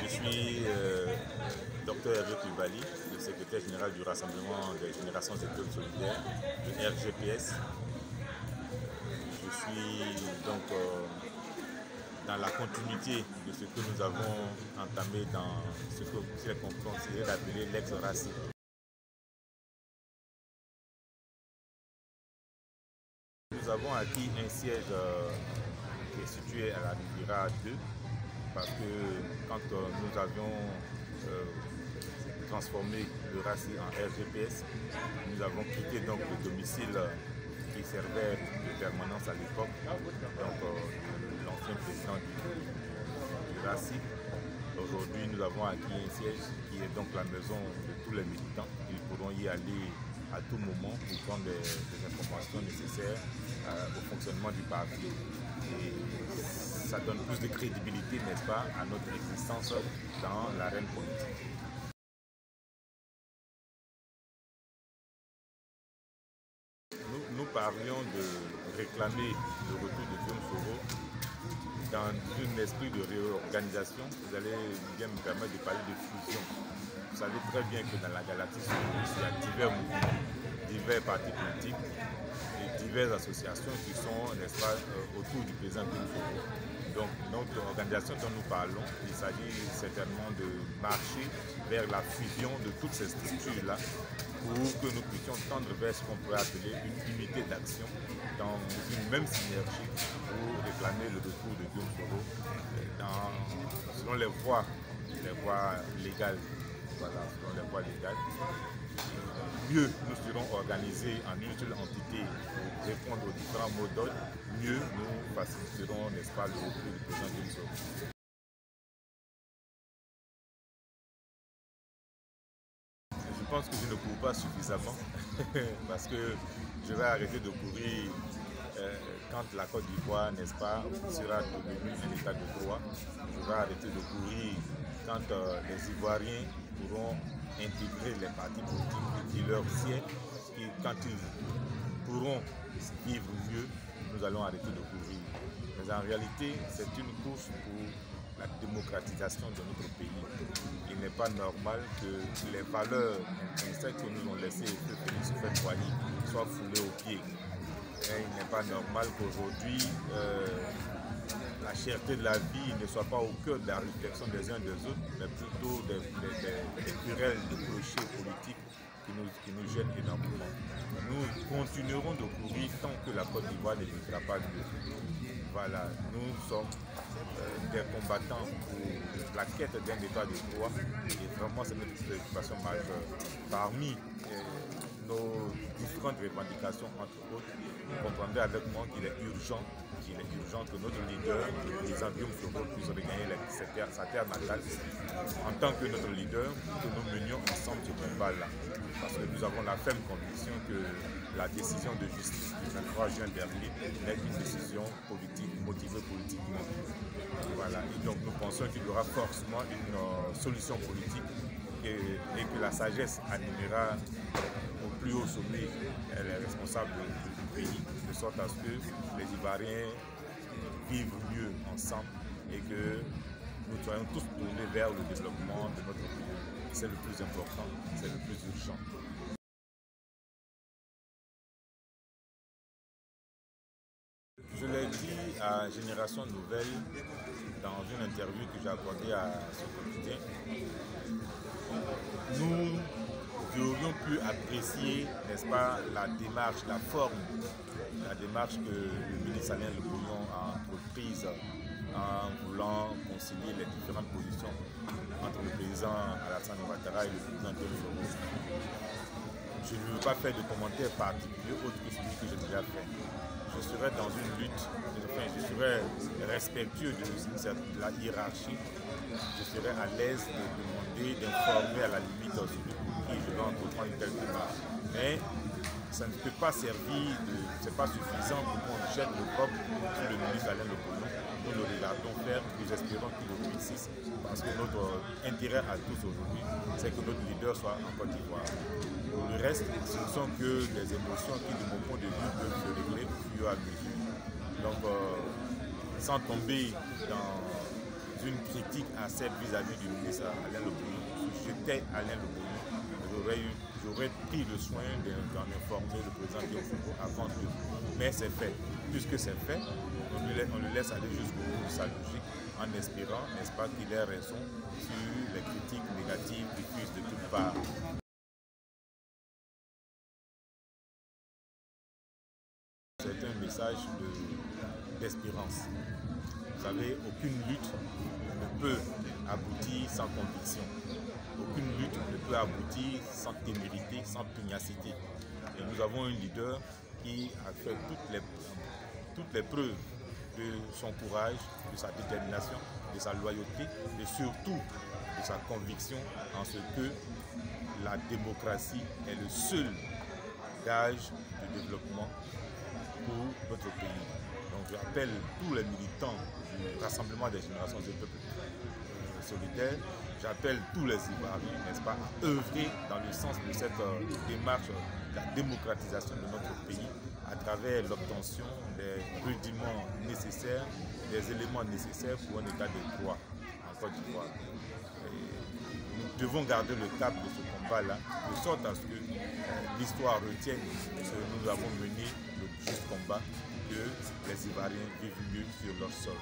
Je suis Dr Hervé Koulibaly, le secrétaire général du Rassemblement des Générations et Peuples Solidaires, le RGPS. Je suis donc dans la continuité de ce que nous avons entamé dans ce qu'on considère d'appeler l'ex-racisme. Nous avons acquis un siège qui est situé à la Riviera 2 parce que quand nous avions transformé le RACI en RGPS, nous avons quitté donc le domicile qui servait de permanence à l'époque, donc l'ancien président du RACI. Aujourd'hui, nous avons acquis un siège qui est donc la maison de tous les militants. Ils pourront y aller à tout moment pour prendre des informations nécessaires au fonctionnement du parti. Et ça donne plus de crédibilité, n'est-ce pas, à notre existence dans l'arène politique. Nous parlions de réclamer le retour de Guillaume Soro dans un esprit de réorganisation. Vous allez bien me permettre de parler de fusion. Vous savez très bien que dans la galaxie, il y a divers mouvements, divers partis politiques et diverses associations qui sont, n'est-ce pas, autour du président Guillaume Soro. Donc, notre organisation dont nous parlons, il s'agit certainement de marcher vers la fusion de toutes ces structures-là pour que nous puissions tendre vers ce qu'on pourrait appeler une unité d'action dans une même synergie pour réclamer le retour de Guillaume Soro selon les voies légales. Voilà, selon les voies légales. Mieux nous serons organisés en une seule entité pour répondre aux différents mots d'ordre, mieux nous faciliterons, n'est-ce pas, le retour du président Guillaume Soro. Je pense que je ne cours pas suffisamment parce que je vais arrêter de courir quand la Côte d'Ivoire, n'est-ce pas, sera devenue un état de droit. Je vais arrêter de courir quand les Ivoiriens pourront intégrer les partis politiques qui leur sied, quand ils pourront vivre mieux, nous allons arrêter de courir. Mais en réalité, c'est une course pour la démocratisation de notre pays. Il n'est pas normal que les valeurs intrinsèques que nous ont laissées se faire foyer soient foulées aux pieds. Et il n'est pas normal qu'aujourd'hui, la cherté de la vie ne soit pas au cœur de la réflexion des uns des autres, mais plutôt des querelles de clochers politiques qui nous gênent énormément. Nous continuerons de courir tant que la Côte d'Ivoire ne vivra pas mieux. Voilà, nous sommes des combattants pour la quête d'un état de droit et vraiment c'est notre préoccupation majeure. Parmi nos différentes revendications, entre autres, vous comprendrez avec moi qu'il est urgent que notre leader, le président Guillaume Soro, puisse regagner sa terre natale en tant que notre leader, que nous menions ensemble ce combat-là. Parce que nous avons la ferme conviction que la décision de justice du 23 juin dernier n'est qu'une décision politique, motivée politiquement. Voilà. Et donc nous pensons qu'il y aura forcément une solution politique et que la sagesse animera au plus haut sommet les responsables du pays, de sorte à ce que les Ivoiriens vivent mieux ensemble et que nous soyons tous tournés vers le développement de notre pays. C'est le plus important, c'est le plus urgent. Je l'ai dit à Génération Nouvelle dans une interview que j'ai accordée à ce quotidien. Nous aurions pu apprécier, n'est-ce pas, la démarche, la forme, la démarche que le ministre Alain Le Bouillon a entreprise en voulant concilier les différentes positions entre le président Alassane Ouattara et le président Guillaume Soro. Je ne veux pas faire de commentaires particuliers autres que celui que j'ai déjà fait. Je serai dans une lutte, je serai respectueux de la hiérarchie, je serai à l'aise de demander, d'informer à la limite celui pour qui je dois entreprendre une telle démarche. Mais ça ne peut pas servir, ce n'est pas suffisant pour qu'on jette le propre sur le ministre Alain Le Bouillon. Nous le regardons faire, nous espérons qu'il le réussisse parce que notre intérêt à tous aujourd'hui, c'est que notre leader soit en Côte d'Ivoire. Pour le reste, ce ne sont que des émotions qui, de mon point de vue, peuvent se régler au fur et à mesure. Donc, sans tomber dans une critique acerbе vis-à-vis du ministre Alain Lebono. Si j'étais Alain Lebono, j'aurais pris le soin d'en informer le président Diop avant de. Mais c'est fait. Puisque c'est fait, on le laisse aller jusqu'au bout de sa logique en espérant, n'est-ce pas, qu'il ait raison sur les critiques négatives qui fusent de toutes parts. C'est un message d'espérance. Vous savez, aucune lutte ne peut aboutir sans conviction. Aucune lutte ne peut aboutir sans témérité, sans pugnacité. Et nous avons un leader qui a fait toutes les preuves de son courage, de sa détermination, de sa loyauté et surtout de sa conviction en ce que la démocratie est le seul gage de développement pour notre pays. Donc j'appelle tous les militants du Rassemblement des générations des peuples solidaires, j'appelle tous les Ivoiriens, n'est-ce pas, à œuvrer dans le sens de cette démarche de la démocratisation de notre pays à travers l'obtention des rudiments nécessaires, des éléments nécessaires pour un état de droit en Côte d'Ivoire. Nous devons garder le cap de ce combat-là, de sorte à ce que l'histoire retienne que nous avons mené le juste combat, que les Ivoiriens vivent mieux sur leur sol.